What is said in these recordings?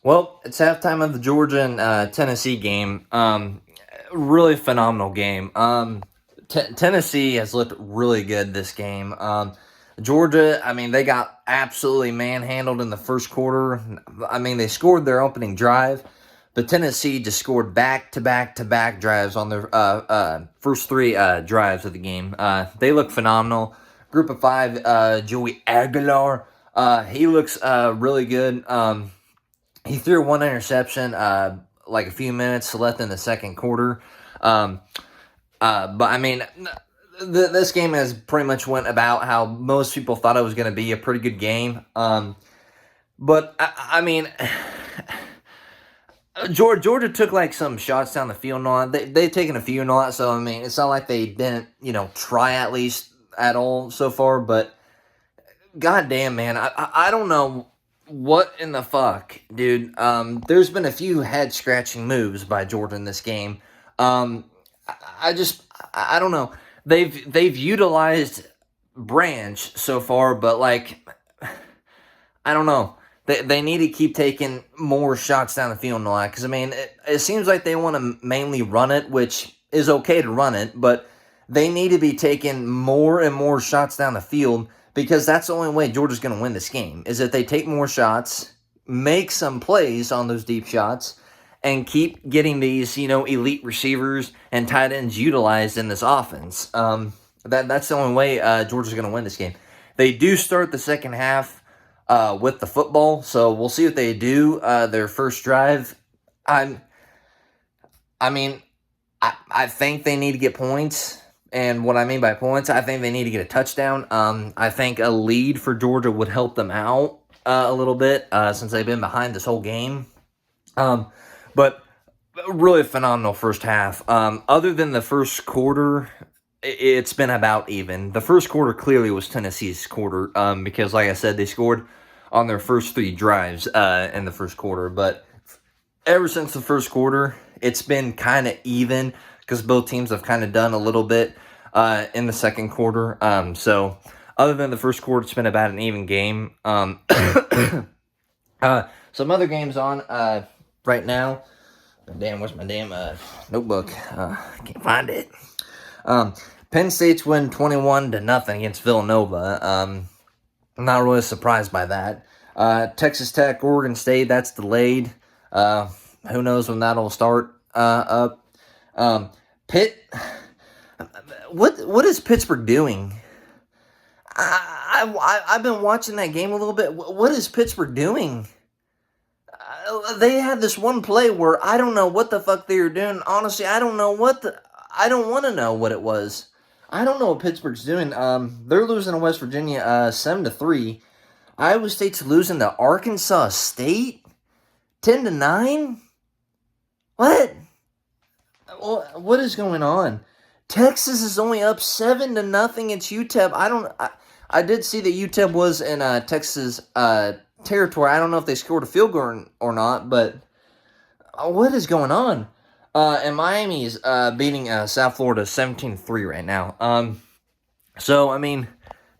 Well, it's halftime of the Georgia and Tennessee game. Really phenomenal game. Tennessee has looked really good this game. Georgia, I mean, they got absolutely manhandled in the first quarter. I mean, they scored their opening drive, but Tennessee just scored back-to-back-to-back drives on their first three drives of the game. They look phenomenal. Group of five, Joey Aguilar, he looks really good. He threw one interception like a few minutes left in the second quarter. Um, but I mean, this game has pretty much went about how most people thought it was going to be a pretty good game. But I mean, Georgia took like some shots down the field and all that. They've taken a few and all that. So I mean, it's not like they didn't, try at least at all so far. But goddamn, man, I don't know what in the fuck, dude. There's been a few head scratching moves by Georgia in this game. I don't know. They've utilized Branch so far, but like, I don't know. They need to keep taking more shots down the field and all that. Because I mean, it seems like they want to mainly run it, which is okay to run it, but they need to be taking more and more shots down the field. Because that's the only way Georgia's going to win this game, is if they take more shots, make some plays on those deep shots, and keep getting these, elite receivers and tight ends utilized in this offense. That's the only way Georgia's going to win this game. They do start the second half with the football, so we'll see what they do their first drive. I think they need to get points. And what I mean by points, I think they need to get a touchdown. I think a lead for Georgia would help them out a little bit since they've been behind this whole game. But really phenomenal first half. Other than the first quarter, it's been about even. The first quarter clearly was Tennessee's quarter because, like I said, they scored on their first three drives in the first quarter. But ever since the first quarter, it's been kind of even because both teams have kind of done a little bit in the second quarter. So other than the first quarter, it's been about an even game. Some other games on right now. Damn, where's my damn notebook? Can't find it. Penn State's win 21-0 against Villanova. I'm not really surprised by that. Texas Tech, Oregon State, that's delayed. Who knows when that'll start up. Pitt, what is Pittsburgh doing? I've been watching that game a little bit. What is Pittsburgh doing? They had this one play where I don't know what the fuck they were doing. Honestly, I don't want to know what it was. I don't know what Pittsburgh's doing. They're losing to West Virginia 7-3. Iowa State's losing to Arkansas State 10-9. What? What is going on? Texas is only up 7-0 against UTEP. I did see that UTEP was in Texas territory. I don't know if they scored a field goal or not, but what is going on? And Miami's beating South Florida 17-3 right now. So I mean,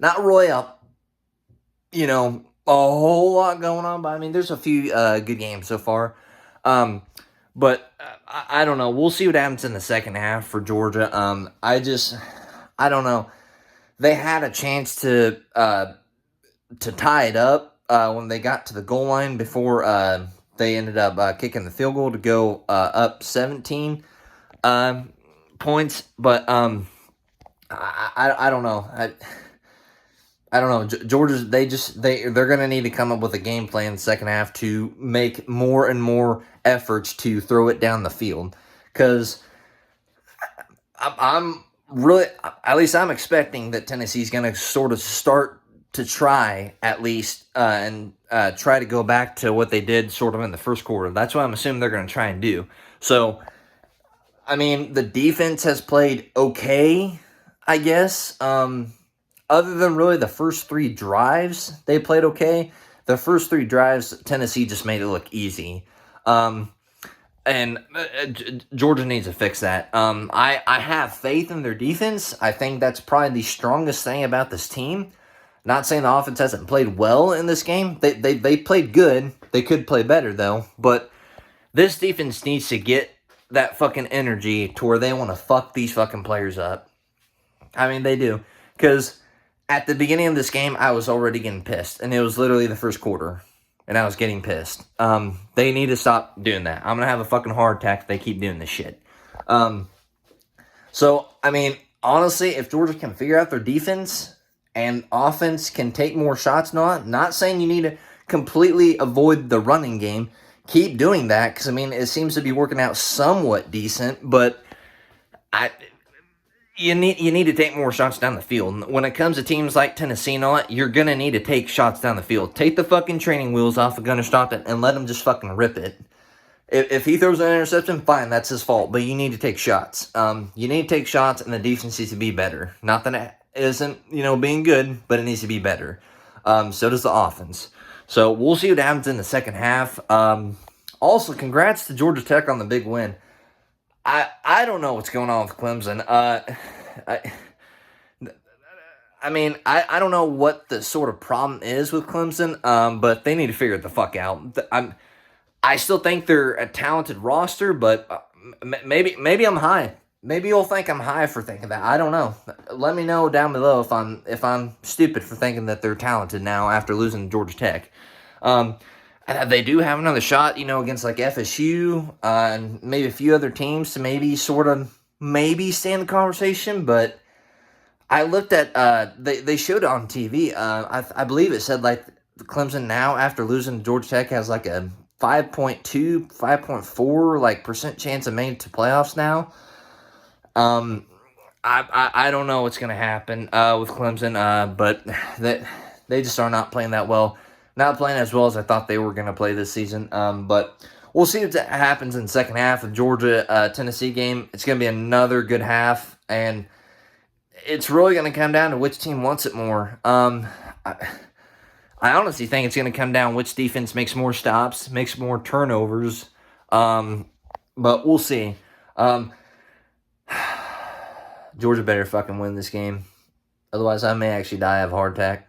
not really a whole lot going on, but I mean, there's a few good games so far. But I don't know. We'll see what happens in the second half for Georgia. I don't know. They had a chance to tie it up when they got to the goal line before they ended up kicking the field goal to go up 17 points. But I don't know. I don't know. Georgia's they're gonna need to come up with a game plan in the second half to make more and more efforts to throw it down the field. Because I'm really, at least I'm expecting that Tennessee's gonna sort of start to try at least and try to go back to what they did sort of in the first quarter. That's what I'm assuming they're gonna try and do. So, I mean, the defense has played okay, I guess. Other than really the first three drives, they played okay. The first three drives, Tennessee just made it look easy. And Georgia needs to fix that. I have faith in their defense. I think that's probably the strongest thing about this team. Not saying the offense hasn't played well in this game. They played good. They could play better, though. But this defense needs to get that fucking energy to where they want to fuck these fucking players up. I mean, they do. Because at the beginning of this game, I was already getting pissed. And it was literally the first quarter. And I was getting pissed. They need to stop doing that. I'm going to have a fucking heart attack if they keep doing this shit. So, I mean, honestly, if Georgia can figure out their defense and offense can take more shots, not saying you need to completely avoid the running game. Keep doing that because, I mean, it seems to be working out somewhat decent, but you need to take more shots down the field. When it comes to teams like Tennessee and all that, you're going to need to take shots down the field. Take the fucking training wheels off of Gunnar Stockton and let him just fucking rip it. If he throws an interception, fine, that's his fault, but you need to take shots. You need to take shots, and the defense needs to be better. Not that it isn't, being good, but it needs to be better. So does the offense. So we'll see what happens in the second half. Also, congrats to Georgia Tech on the big win. I don't know what's going on with Clemson. I don't know what the sort of problem is with Clemson, but they need to figure it the fuck out. I still think they're a talented roster, but maybe I'm high. Maybe you'll think I'm high for thinking that. I don't know. Let me know down below if I'm stupid for thinking that they're talented now after losing to Georgia Tech. They do have another shot, against like FSU and maybe a few other teams to maybe stay in the conversation. But I looked at they showed it on TV. I believe it said like Clemson now after losing to Georgia Tech has like a 5.2, 5.4 like percent chance of making it to playoffs now. I don't know what's gonna happen with Clemson, but they just are not playing that well. Not playing as well as I thought they were going to play this season. But we'll see what happens in the second half of the Georgia-Tennessee game. It's going to be another good half. And it's really going to come down to which team wants it more. I honestly think it's going to come down which defense makes more stops, makes more turnovers. But we'll see. Georgia better fucking win this game. Otherwise, I may actually die of a heart attack.